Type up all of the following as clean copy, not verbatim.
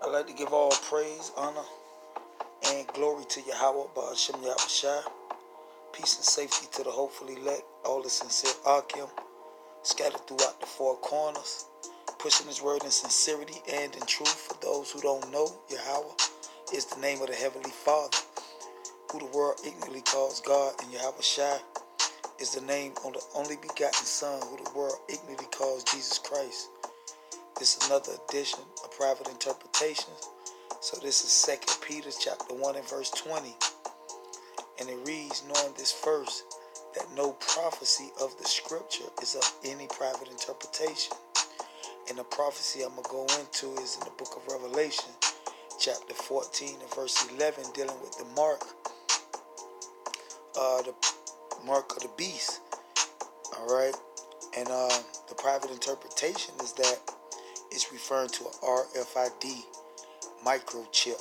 I'd like to give all praise, honor, and glory to Yahweh, Ba'ashem Yahushua. Peace and safety to the hopefully elect, all the sincere Akim, scattered throughout the four corners, pushing his word in sincerity and in truth. For those who don't know, Yahweh is the name of the Heavenly Father, who the world ignorantly calls God, and Yahushua is the name of the only begotten Son, who the world ignorantly calls Jesus Christ. This is another edition of Private Interpretations. So this is 2 Peter chapter 1 and verse 20. And it reads, knowing this first, that no prophecy of the scripture is of any private interpretation. And the prophecy I'm going to go into is in the book of Revelation, chapter 14 and verse 11, dealing with the mark of the beast. Alright? And the private interpretation is that it's referring to an RFID microchip.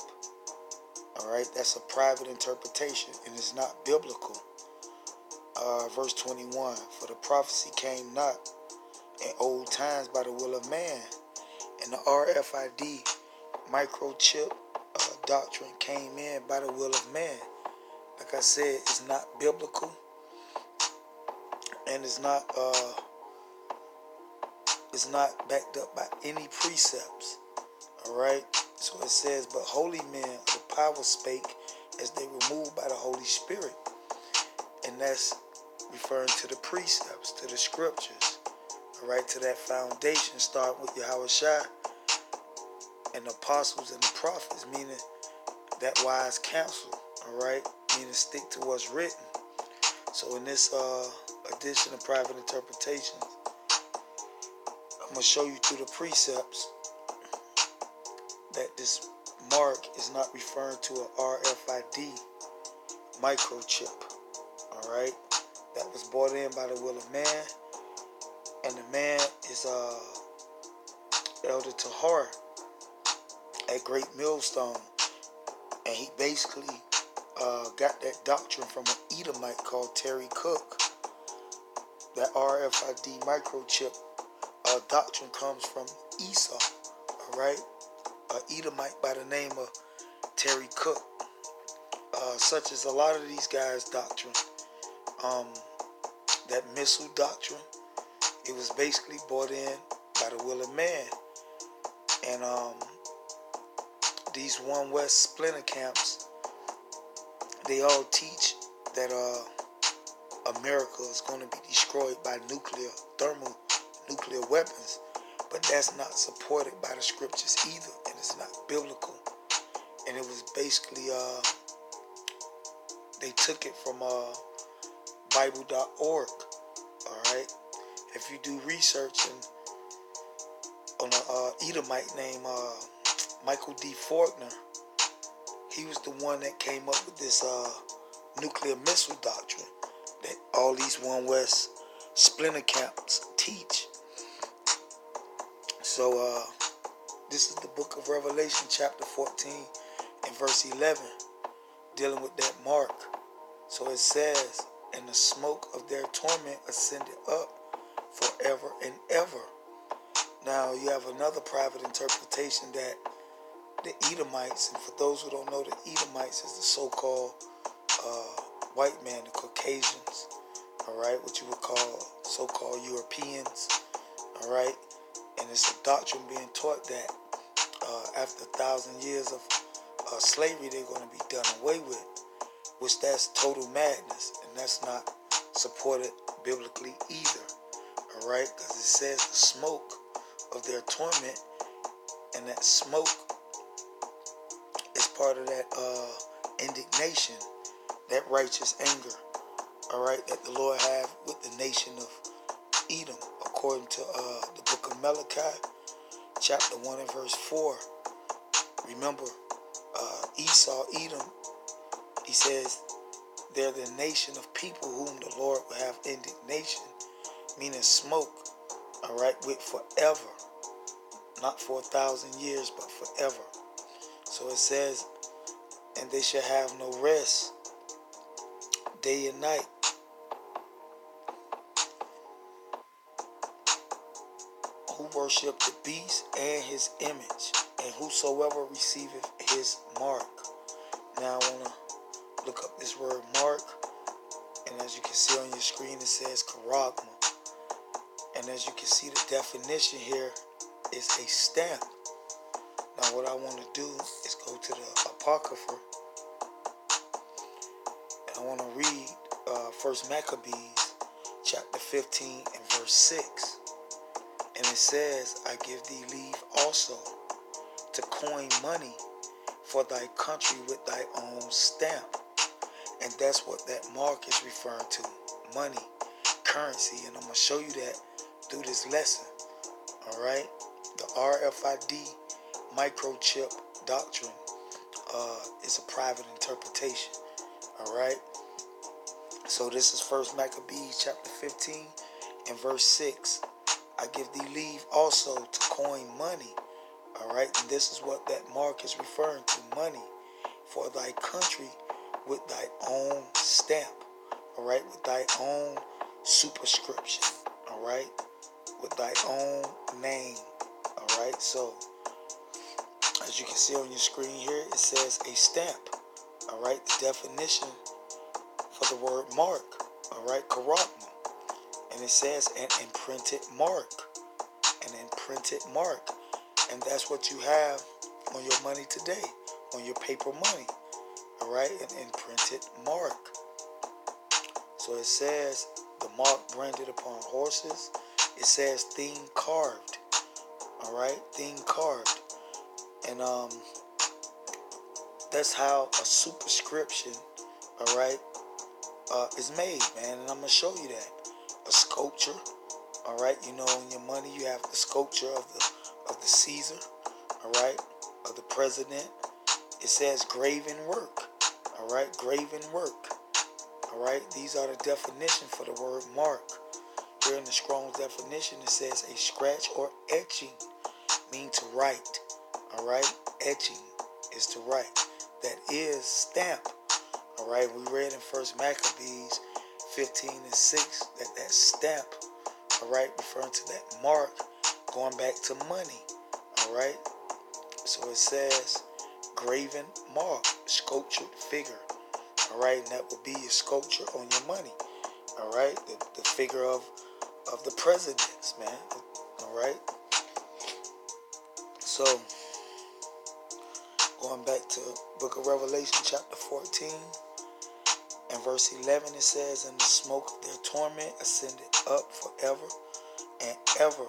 Alright, that's a private interpretation and it's not biblical. Verse 21, for the prophecy came not in old times by the will of man, and the RFID microchip doctrine came in by the will of man. Like I said, it's not biblical and it's not backed up by any precepts. Alright, so it says, but holy men of the power spake as they were moved by the Holy Spirit. And that's referring to the precepts, to the scriptures. Alright, to that foundation, starting with Yahushua and the apostles and the prophets, meaning that wise counsel. Alright, meaning stick to what's written. So in this edition of Private Interpretations, I'm going to show you through the precepts that this mark is not referring to an RFID microchip. Alright, that was brought in by the will of man, and the man is Elder Tahar at Great Millstone, and he basically got that doctrine from an Edomite called Terry Cook. That RFID microchip doctrine comes from Esau. Alright, an Edomite by the name of Terry Cook. Such as a lot of these guys' doctrine, that missile doctrine, it was basically brought in by the will of man. And these One West splinter camps, they all teach that America is going to be destroyed by thermonuclear weapons, but that's not supported by the scriptures either, and it's not biblical. And it was basically they took it from Bible.org. Alright, if you do research on an Edomite named Michael D. Faulkner, he was the one that came up with this nuclear missile doctrine that all these One West splinter camps teach. So this is the book of Revelation chapter 14 and verse 11, dealing with that mark. So it says, and the smoke of their torment ascended up forever and ever. Now you have another private interpretation that the Edomites, and for those who don't know, the Edomites is the so-called white man, the Caucasians, alright, what you would call so-called Europeans, alright, and it's a doctrine being taught that after 1,000 years of slavery, they're going to be done away with, which that's total madness, and that's not supported biblically either. Alright, because it says the smoke of their torment, and that smoke is part of that indignation, that righteous anger, alright, that the Lord have with the nation of Edom, according to the book of Malachi, chapter 1 and verse 4. Remember, Esau, Edom, he says, they're the nation of people whom the Lord will have indignation, meaning smoke, alright, with forever. Not for 1,000 years, but forever. So it says, and they shall have no rest, day and night. Who worship the beast and his image, and whosoever receiveth his mark. Now I want to look up this word mark, and as you can see on your screen, it says charagma. And as you can see, the definition here is a stamp. Now what I want to do is go to the Apocrypha, and I want to read 1 Maccabees chapter 15 and verse 6. And it says, I give thee leave also to coin money for thy country with thy own stamp. And that's what that mark is referring to. Money, currency. And I'm going to show you that through this lesson. Alright? The RFID microchip doctrine is a private interpretation. Alright? So this is 1 Maccabees chapter 15 and verse 6. I give thee leave also to coin money. Alright? And this is what that mark is referring to. Money for thy country with thy own stamp. Alright? With thy own superscription. Alright? With thy own name. Alright? So, as you can see on your screen here, it says a stamp. Alright? The definition for the word mark. Alright? Charagma. And it says an imprinted mark. An imprinted mark. And that's what you have on your money today. On your paper money. Alright? An imprinted mark. So it says the mark branded upon horses. It says thing carved. Alright? Thing carved. And that's how a superscription, alright, is made, man. And I'm going to show you that. A sculpture. Alright? You know, on your money you have the sculpture of the Caesar. Alright? Of the president. It says graven work. Alright? Graven work. Alright? These are the definition for the word mark. Here in the Strong's definition, it says a scratch or etching mean to write. Alright? Etching is to write. That is stamp. Alright? We read in 1 Maccabees 15 and 6 that stamp, alright, referring to that mark going back to money. Alright? So it says graven mark, sculptured figure. Alright? And that will be your sculpture on your money. Alright? The figure of the presidents, man. Alright? So, going back to Book of Revelation chapter 14 and verse 11, it says, and the smoke of their torment ascended up forever and ever,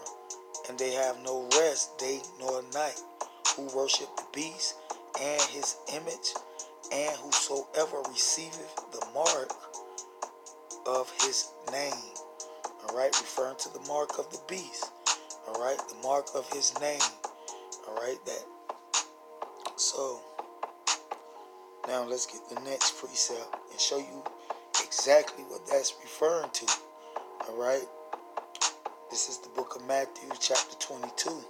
and they have no rest day nor night, who worship the beast and his image, and whosoever receiveth the mark of his name. Alright, referring to the mark of the beast. Alright, the mark of his name. Alright, that. So, now let's get the next precept and show you exactly what that's referring to. Alright, this is the book of Matthew chapter 22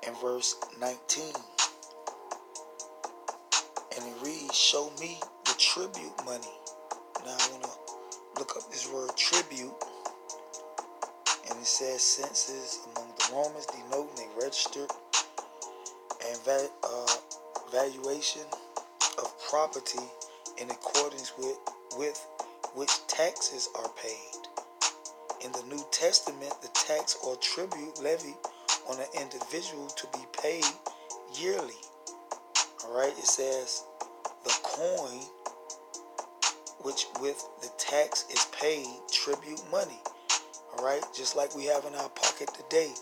and verse 19. And it reads, show me the tribute money. Now I want to look up this word tribute. And it says census among the Romans denoting a registered and valuation of property in accordance with which taxes are paid. In the New Testament, the tax or tribute levied on an individual to be paid yearly. Alright, it says the coin which with the tax is paid tribute money. Alright, just like we have in our pocket today,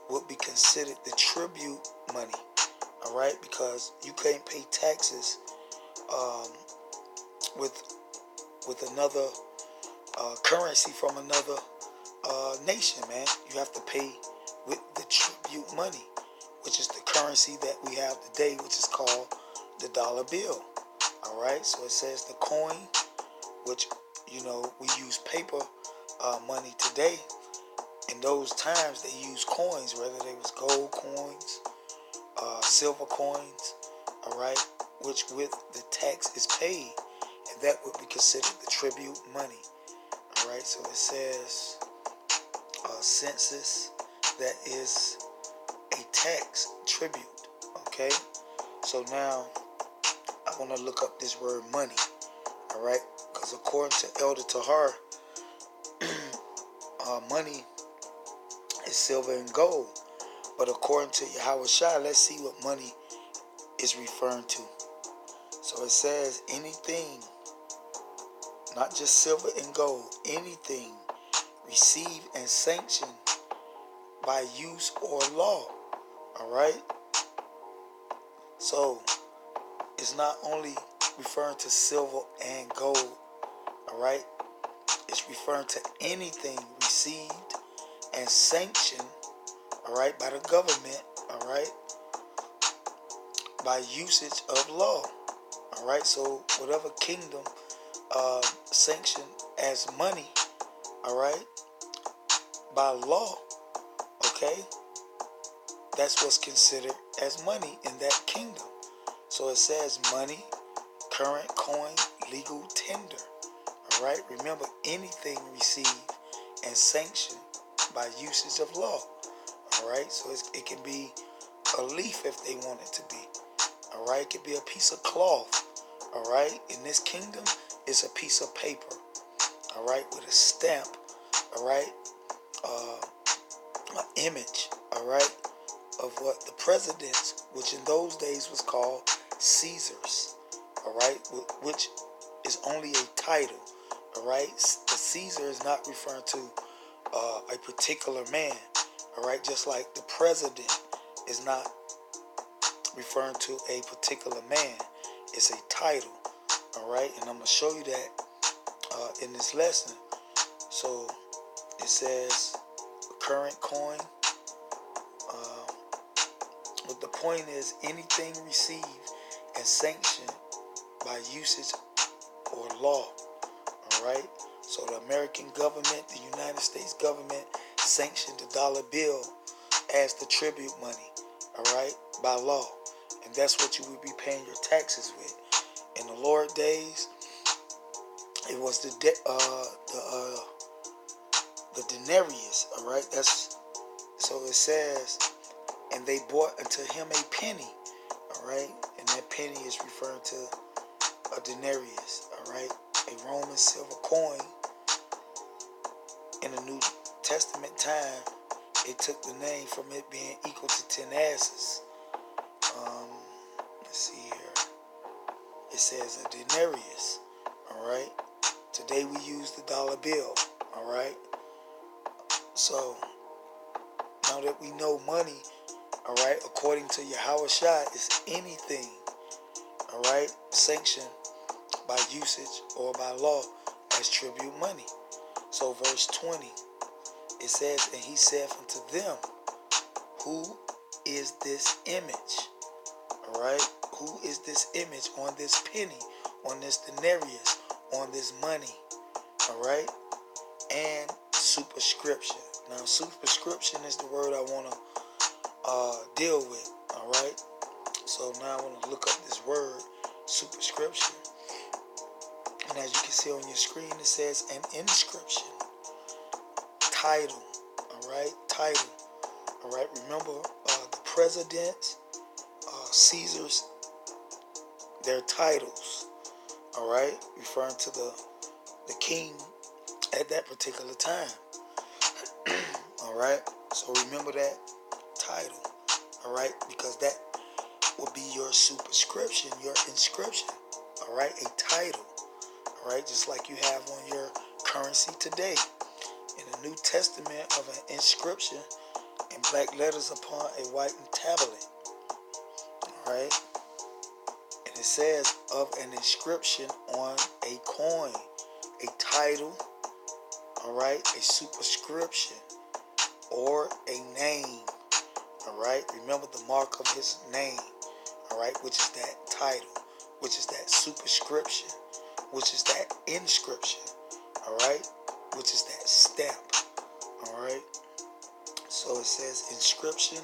would be considered the tribute money. Alright, because you can't pay taxes with another currency from another nation, man. You have to pay with the tribute money, which is the currency that we have today, which is called the dollar bill. Alright, so it says the coin, which, you know, we use paper money today. In those times, they used coins, whether they was gold coins, silver coins, alright, which with the tax is paid, and that would be considered the tribute money. Alright, so it says census, that is a tax, tribute. Okay, so now I want to look up this word money. All right, because according to Elder Tahar, money is silver and gold. But according to Yahweh Shai, let's see what money is referring to. So it says anything, not just silver and gold, anything received and sanctioned by use or law. All right. So it's not only referring to silver and gold. All right. It's referring to anything received and sanctioned, all right, by the government, all right, by usage of law. All right. So whatever kingdom sanctioned as money, all right, by law, okay, that's what's considered as money in that kingdom. So it says money, current coin, legal tender. All right. Remember, anything received and sanctioned by usage of law. All right. So it can be a leaf if they want it to be. All right. It could be a piece of cloth. All right. In this kingdom, it's a piece of paper. All right. With a stamp. All right. An image. All right. Of what the presidents, which in those days was called Caesars. All right. Which is only a title. All right. The Caesar is not referring to a particular man. All right. Just like the president is not referring to a particular man. It's a title. All right. And I'm going to show you that in this lesson. So it says current coin. But the point is anything received and sanctioned by usage or law. All right. So the American government, the United States government sanctioned the dollar bill as the tribute money. All right. By law. And that's what you would be paying your taxes with. In the Lord days, it was the denarius. All right. That's so it says, and they bought unto him a penny. All right. And that penny is referring to a denarius. All right. A Roman silver coin. In the New Testament time, it took the name from it being equal to 10 asses. Let's see here. It says a denarius. All right. Today we use the dollar bill. All right. So now that we know money, all right, according to Yahweh Shai, is anything, all right, sanctioned by usage or by law as tribute money. So verse 20, it says, and he said unto them, who is this image? All right, who is this image on this penny, on this denarius, on this money? All right, and superscription. Now, superscription is the word I want to deal with. All right, so now I want to look up this word, superscription. And as you can see on your screen, it says an inscription, title. All right, title. All right, remember the presidents, Caesars, their titles. All right, referring to the king at that particular time. All right, so remember that title. All right, because that will be your superscription, your inscription. All right, a title. All right, just like you have on your currency today. In the New Testament, of an inscription in black letters upon a whitened tablet. All right, and it says of an inscription on a coin, a title. All right, a superscription or a name. All right, remember the mark of his name. All right, which is that title, which is that superscription, which is that inscription. All right, which is that stamp. All right, so it says inscription,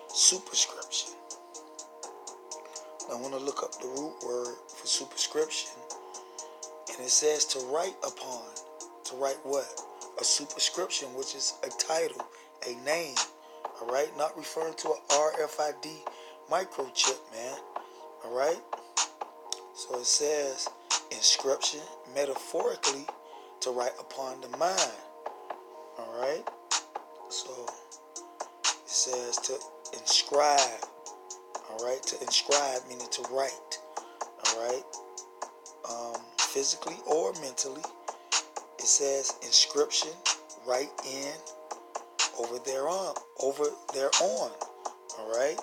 superscription. Now I want to look up the root word for superscription, and it says to write upon. To write what? A superscription, which is a title, a name. All right, not referring to an RFID microchip, man. All right. So it says inscription, metaphorically, to write upon the mind. All right. So it says to inscribe. All right. To inscribe meaning to write. All right. Physically or mentally. It says inscription, write in, over thereon. All right.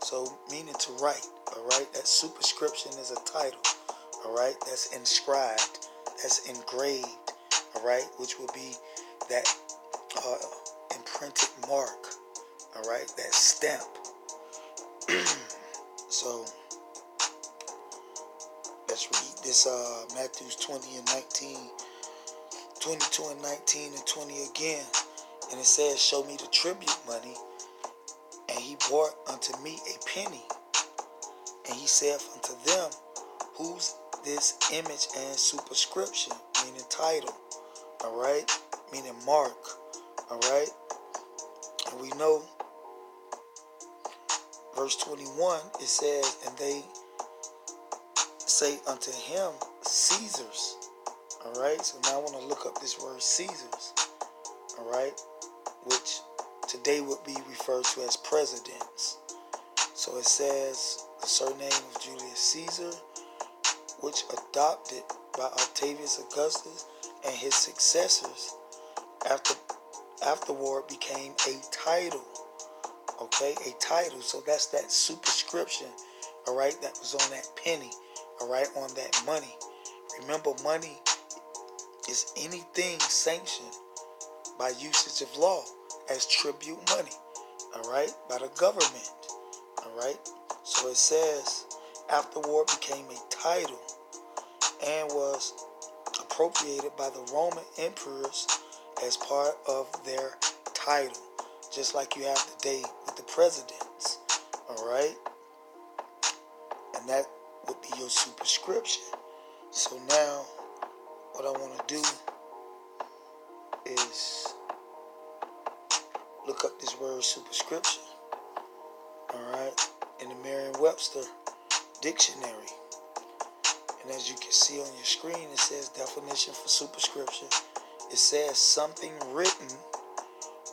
So meaning to write. All right. That superscription is a title. All right. That's inscribed. That's engraved. All right. Which will be that imprinted mark. All right. That stamp. So let's read this Matthew 20 and 19. 22 and 19 and 20 again. And it says, show me the tribute money. And he brought unto me a penny. And he saith unto them, whose this image and superscription, meaning title, all right, meaning mark, all right. And we know, verse 21, it says, and they say unto him, Caesar's. All right, so now I want to look up this word Caesar's, all right, which today would be referred to as presidents. So it says the surname of Julius Caesar, which adopted by Octavius Augustus and his successors afterward became a title. Okay, a title. So that's that superscription, all right, that was on that penny, all right, on that money. Remember, money is anything sanctioned by usage of law as tribute money, all right, by the government, all right. So it says afterward became a title and was appropriated by the Roman emperors as part of their title, just like you have today with the presidents, all right. And that would be your superscription. So now what I want to do is look up this word superscription, all right, in the Merriam-Webster dictionary. And as you can see on your screen, it says definition for superscription. It says something written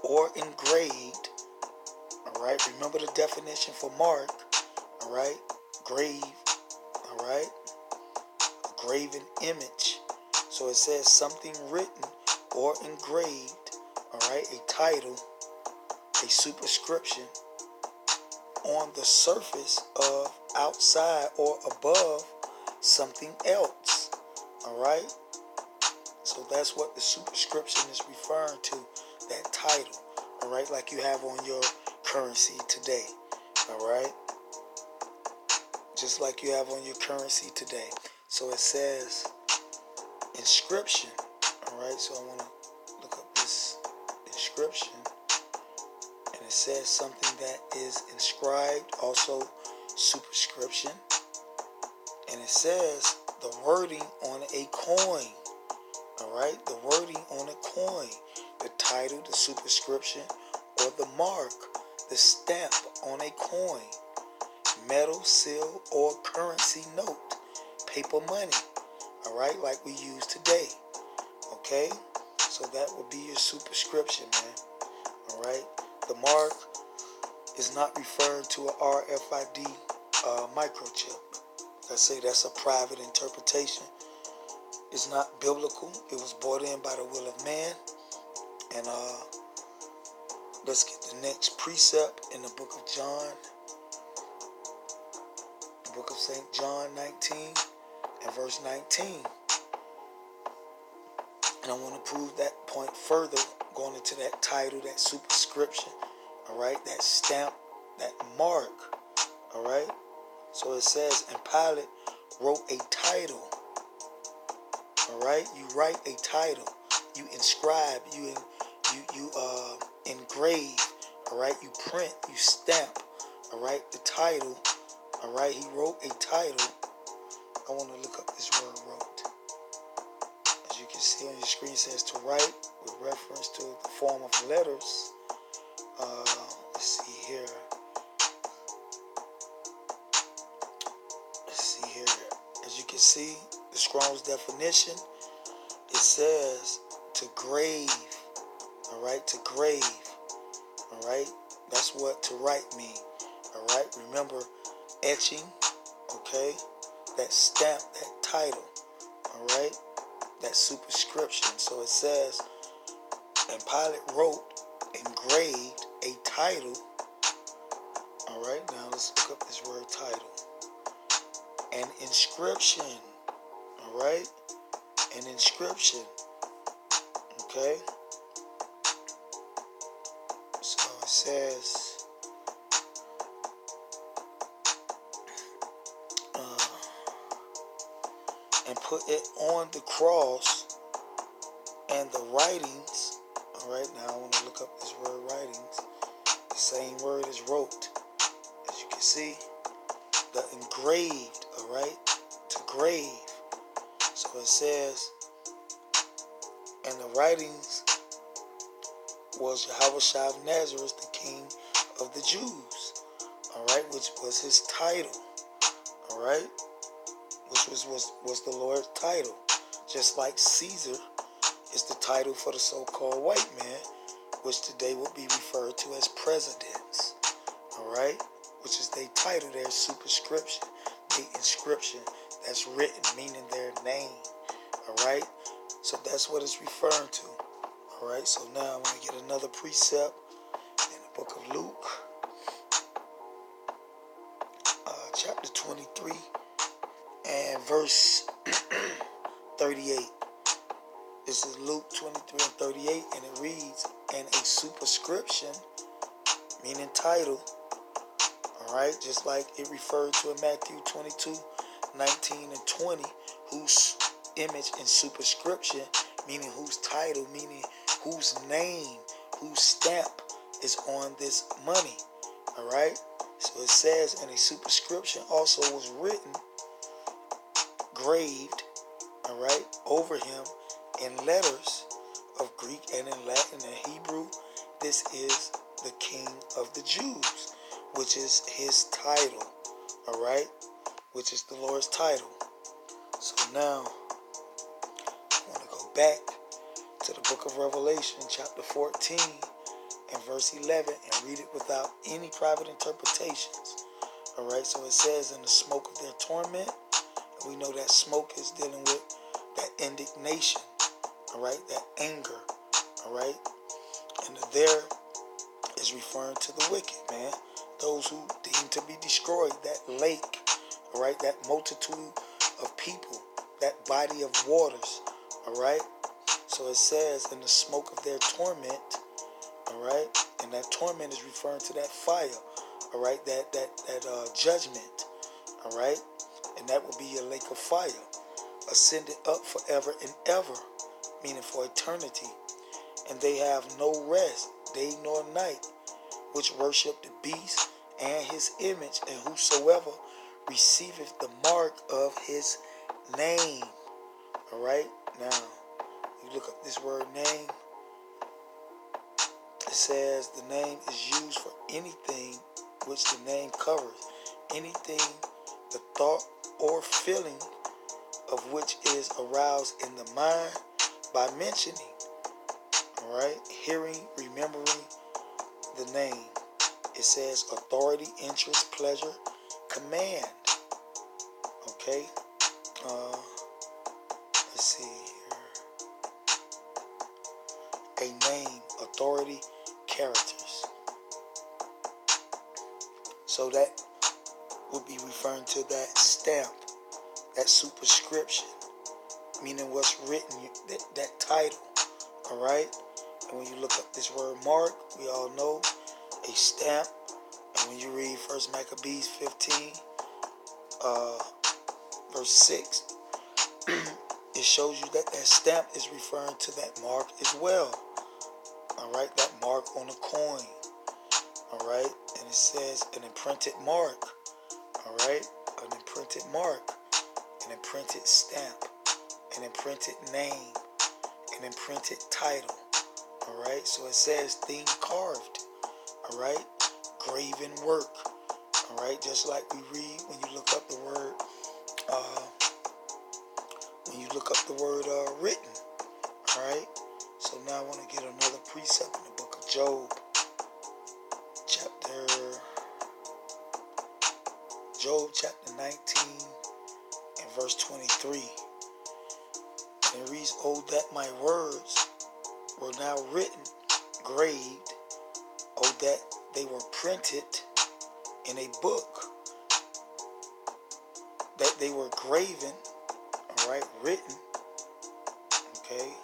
or engraved, all right. Remember the definition for mark, all right, grave, all right, a graven image. So it says something written or engraved, all right, a title, a superscription on the surface of, outside, or above something else, all right. So that's what the superscription is referring to, that title, all right, like you have on your currency today, all right, just like you have on your currency today. So it says inscription, all right. So I want to look up this inscription, and it says something that is inscribed, also superscription, and it says the wording on a coin, all right, the wording on a coin, the title, the superscription, or the mark, the stamp on a coin, metal, seal, or currency note, paper money, all right, like we use today, okay. So that would be your superscription, man, all right. The mark is not referring to an RFID microchip. Like I say, that's a private interpretation. It's not biblical. It was brought in by the will of man. And let's get the next precept in the book of John, the book of St. John 19 and verse 19. And I want to prove that point further, going into that title, that superscription, all right, that stamp, that mark, all right. So it says, and Pilate wrote a title, all right. You write a title, you inscribe, you engrave, all right. You print, you stamp, all right, the title, all right. He wrote a title. I want to look up this word wrote. As you can see on your screen, it says to write with reference to the form of letters. let's see here. Let's see here. As you can see, the Strong's definition, it says to grave. All right, to grave. All right, that's what to write mean. All right, remember etching. Okay, that stamp, that title. All right, that superscription. So it says, and Pilate wrote, engraved a title. All right, now let's look up this word title. An inscription. All right, an inscription. Okay, so it says, and put it on the cross, and the writings. All right, now I want to look up this word writings. The same word as wrote. As you can see, the engraved. All right, to grave. So it says, and the writings was Yahushua of Nazareth, the King of the Jews. All right, which was his title. All right, which was the Lord's title. Just like Caesar is the title for the so-called white man, which today will be referred to as presidents. All right, which is their title, their superscription, the inscription that's written, meaning their name. All right, so that's what it's referring to. All right, so now I'm going to get another precept in the book of Luke, chapter 23 and verse 38. This is Luke 23 and 38, and it reads, and a superscription, meaning title, all right, just like it referred to in Matthew 22, 19 and 20, whose image and superscription, meaning whose title, meaning whose name, whose stamp is on this money. All right, so it says, and a superscription also was written, graved, all right, over him in letters of Greek and in Latin and Hebrew. This is the King of the Jews, which is his title. All right, which is the Lord's title. So now I want to go back to the book of Revelation, chapter 14 and verse 11, and read it without any private interpretations. All right, so it says, in the smoke of their torment, and we know that smoke is dealing with that indignation, all right, that anger, all right, and the there is referring to the wicked, man, those who deem to be destroyed, that lake, all right, that multitude of people, that body of waters, all right. So it says, in the smoke of their torment, all right, and that torment is referring to that fire, all right, that judgment, all right, and that will be a lake of fire, ascended up forever and ever, meaning for eternity, and they have no rest, day nor night, which worship the beast and his image, and whosoever receiveth the mark of his name. All right, now you look up this word name. It says the name is used for anything which the name covers, anything the thought or feeling of which is aroused in the mind by mentioning, all right, hearing, remembering the name. It says authority, interest, pleasure, command. Okay, let's see here. A name, authority, characters. So that would be referring to that stamp, that superscription, meaning what's written, that title. All right, and when you look up this word mark, we all know a stamp. And when you read 1 Maccabees 15, verse 6, it shows you that that stamp is referring to that mark as well. All right, that mark on a coin. All right, and it says an imprinted mark. All right, an imprinted mark, an imprinted stamp, an imprinted name, an imprinted title. All right, so it says thing carved. All right, graven work. All right, just like we read when you look up the word, written. All right. So now I want to get another precept in the book of Job, chapter 19 and verse 23. And it reads, "Oh, that my words were now written, graved. Oh, that they were printed in a book, that they were graven," all right, written, okay.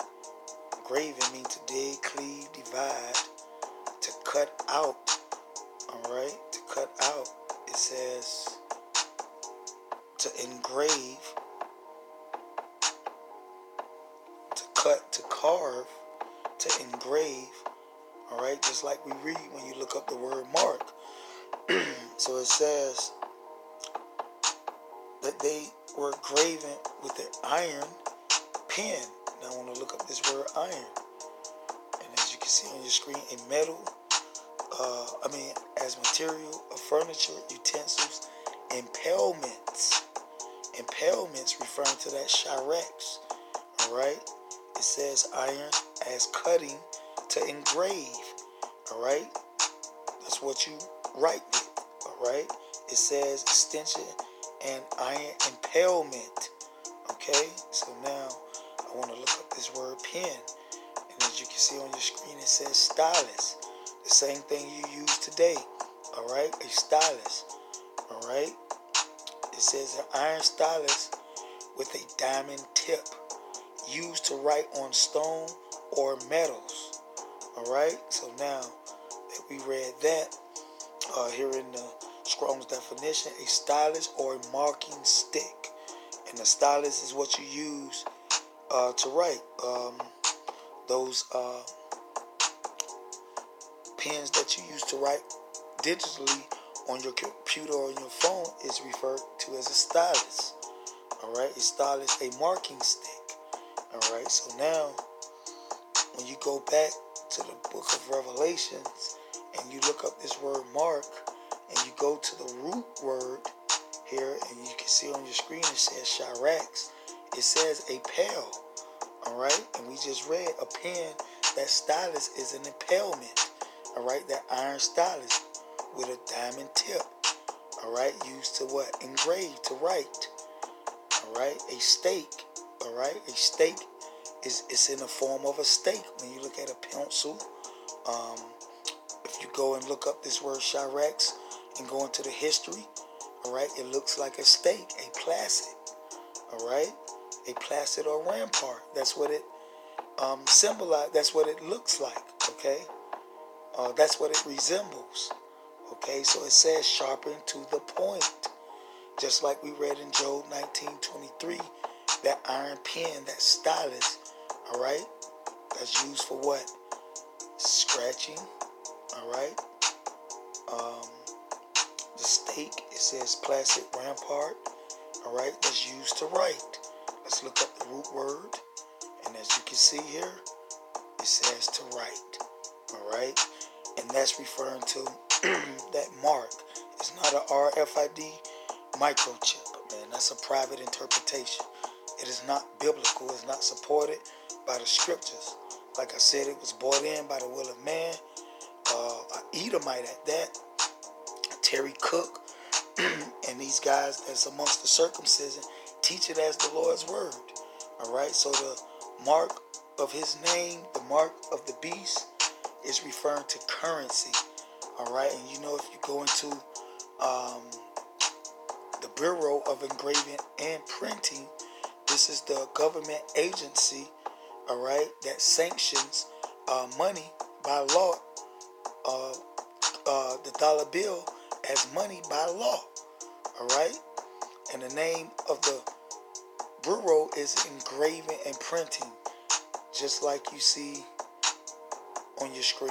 Graven means to dig, cleave, divide, to cut out, all right, to cut out. It says to engrave, to cut, to carve, to engrave, all right, just like we read when you look up the word mark. So it says that they were graven with an iron pen. Now I want to look up this word iron. And as you can see on your screen, a metal, as material of furniture, utensils, impalements. Impalements referring to that Shirax. Alright? It says iron as cutting to engrave. Alright? That's what you write with. Alright? It says extension and iron impalement. Okay? So now I want to look up this word pen. And as you can see on your screen, it says stylus. The same thing you use today. Alright? A stylus. Alright? It says an iron stylus with a diamond tip, used to write on stone or metals. Alright? So now that we read that, here in the Strong's definition, a stylus or a marking stick. And the stylus is what you use to write. Those pens that you use to write digitally on your computer or on your phone is referred to as a stylus. Alright, a stylus, a marking stick. Alright, so now when you go back to the book of Revelations and you look up this word mark and you go to the root word here, and you can see on your screen it says Shirax. It says a pale. Alright, and we just read a pen, that stylus is an impalement. Alright, that iron stylus with a diamond tip. Alright, used to what? Engrave, to write. Alright, a stake. Alright, a stake is in the form of a stake when you look at a pencil. If you go and look up this word Shirax and go into the history, alright, it looks like a stake, a placid. Alright, a placid or rampart. That's what it symbolizes. That's what it looks like. Okay, that's what it resembles. Okay, so it says sharpened to the point, just like we read in Job 19:23. That iron pen, that stylus, all right, that's used for what? Scratching. All right. The stake, it says placid rampart. All right, that's used to write. Let's look up the root word, and as you can see here, it says to write. All right, and that's referring to that mark. It's not a RFID microchip, man. That's a private interpretation. It is not biblical. It's not supported by the scriptures. Like I said, it was brought in by the will of man, an Edomite at that, Terry Cook, and these guys that's amongst the circumcision teach it as the Lord's word. All right, so the mark of his name, the mark of the beast, is referring to currency. All right, and you know, if you go into the Bureau of Engraving and Printing, this is the government agency, all right, that sanctions money by law, the dollar bill as money by law. All right, and the name of the bureau is Engraving and Printing, just like you see on your screen.